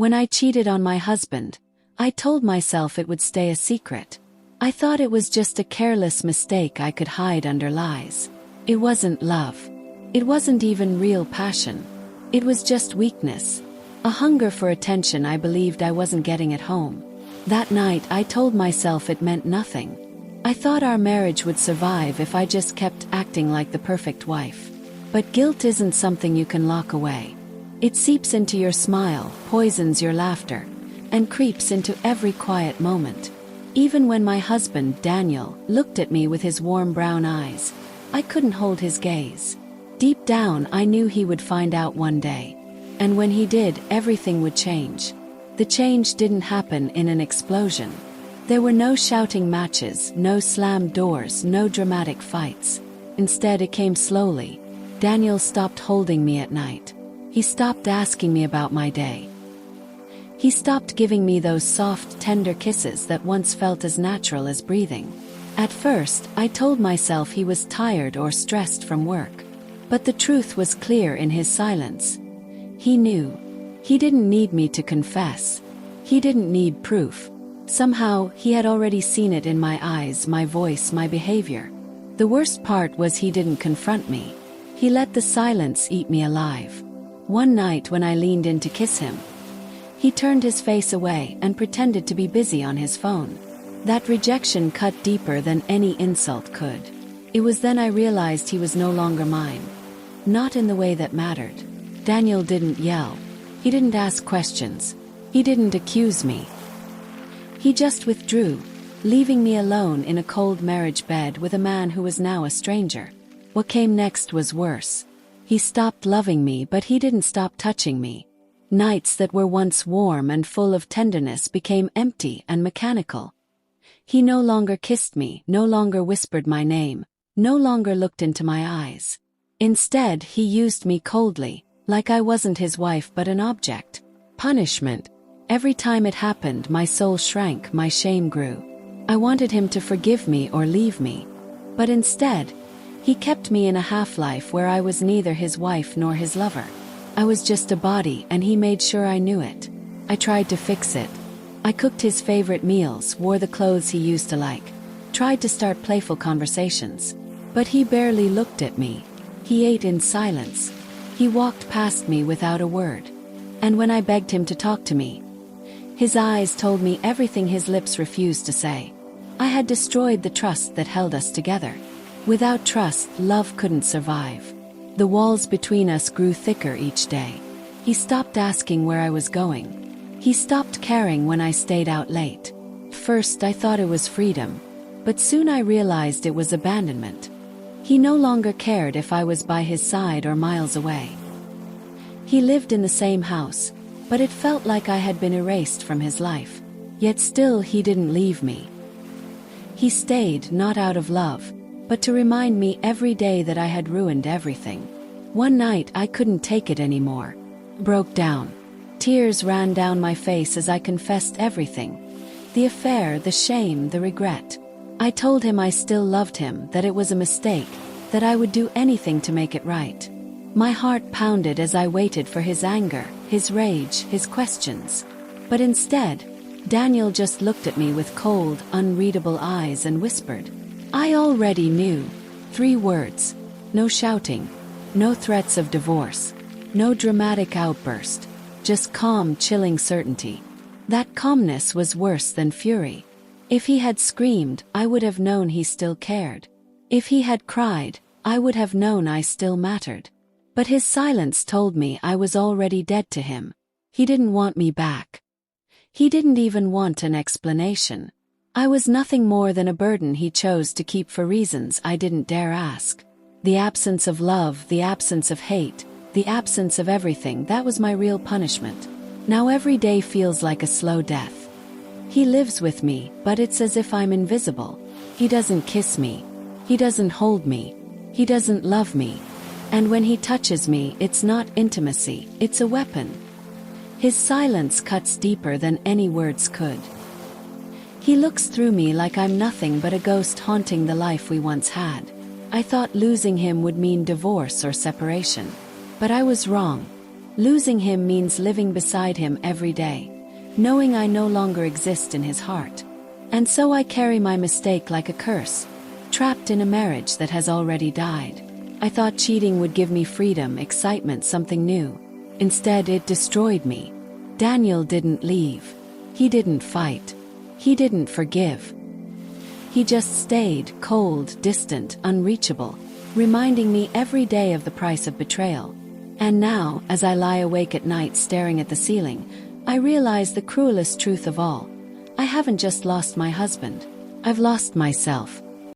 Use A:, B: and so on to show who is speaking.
A: When I cheated on my husband, I told myself it would stay a secret. I thought it was just a careless mistake I could hide under lies. It wasn't love. It wasn't even real passion. It was just weakness. A hunger for attention I believed I wasn't getting at home. That night I told myself it meant nothing. I thought our marriage would survive if I just kept acting like the perfect wife. But guilt isn't something you can lock away. It seeps into your smile, poisons your laughter, and creeps into every quiet moment. Even when my husband, Daniel, looked at me with his warm brown eyes, I couldn't hold his gaze. Deep down I knew he would find out one day. And when he did, everything would change. The change didn't happen in an explosion. There were no shouting matches, no slammed doors, no dramatic fights. Instead it came slowly. Daniel stopped holding me at night. He stopped asking me about my day. He stopped giving me those soft, tender kisses that once felt as natural as breathing. At first, I told myself he was tired or stressed from work. But the truth was clear in his silence. He knew. He didn't need me to confess. He didn't need proof. Somehow, he had already seen it in my eyes, my voice, my behavior. The worst part was he didn't confront me. He let the silence eat me alive. One night when I leaned in to kiss him, he turned his face away and pretended to be busy on his phone. That rejection cut deeper than any insult could. It was then I realized he was no longer mine. Not in the way that mattered. Daniel didn't yell. He didn't ask questions. He didn't accuse me. He just withdrew, leaving me alone in a cold marriage bed with a man who was now a stranger. What came next was worse. He stopped loving me, but he didn't stop touching me. Nights that were once warm and full of tenderness became empty and mechanical. He no longer kissed me, no longer whispered my name, no longer looked into my eyes. Instead, he used me coldly, like I wasn't his wife but an object. Punishment. Every time it happened, my soul shrank, my shame grew. I wanted him to forgive me or leave me. But instead, he kept me in a half-life where I was neither his wife nor his lover. I was just a body, and he made sure I knew it. I tried to fix it. I cooked his favorite meals, wore the clothes he used to like, tried to start playful conversations. But he barely looked at me. He ate in silence. He walked past me without a word. And when I begged him to talk to me, his eyes told me everything his lips refused to say. I had destroyed the trust that held us together. Without trust, love couldn't survive. The walls between us grew thicker each day. He stopped asking where I was going. He stopped caring when I stayed out late. First I thought it was freedom, but soon I realized it was abandonment. He no longer cared if I was by his side or miles away. He lived in the same house, but it felt like I had been erased from his life. Yet still he didn't leave me. He stayed, not out of love, but to remind me every day that I had ruined everything. One night I couldn't take it anymore. Broke down. Tears ran down my face as I confessed everything. The affair, the shame, the regret. I told him I still loved him, that it was a mistake, that I would do anything to make it right. My heart pounded as I waited for his anger, his rage, his questions. But instead, Daniel just looked at me with cold, unreadable eyes and whispered. I already knew. 3 words. No shouting. No threats of divorce. No dramatic outburst. Just calm, chilling certainty. That calmness was worse than fury. If he had screamed, I would have known he still cared. If he had cried, I would have known I still mattered. But his silence told me I was already dead to him. He didn't want me back. He didn't even want an explanation. I was nothing more than a burden he chose to keep for reasons I didn't dare ask. The absence of love, the absence of hate, the absence of everything, that was my real punishment. Now every day feels like a slow death. He lives with me, but it's as if I'm invisible. He doesn't kiss me. He doesn't hold me. He doesn't love me. And when he touches me, it's not intimacy, it's a weapon. His silence cuts deeper than any words could. He looks through me like I'm nothing but a ghost haunting the life we once had. I thought losing him would mean divorce or separation. But I was wrong. Losing him means living beside him every day, knowing I no longer exist in his heart. And so I carry my mistake like a curse, trapped in a marriage that has already died. I thought cheating would give me freedom, excitement, something new. Instead, it destroyed me. Daniel didn't leave. He didn't fight. He didn't forgive. He just stayed, cold, distant, unreachable, reminding me every day of the price of betrayal. And now, as I lie awake at night staring at the ceiling, I realize the cruelest truth of all. I haven't just lost my husband. I've lost myself.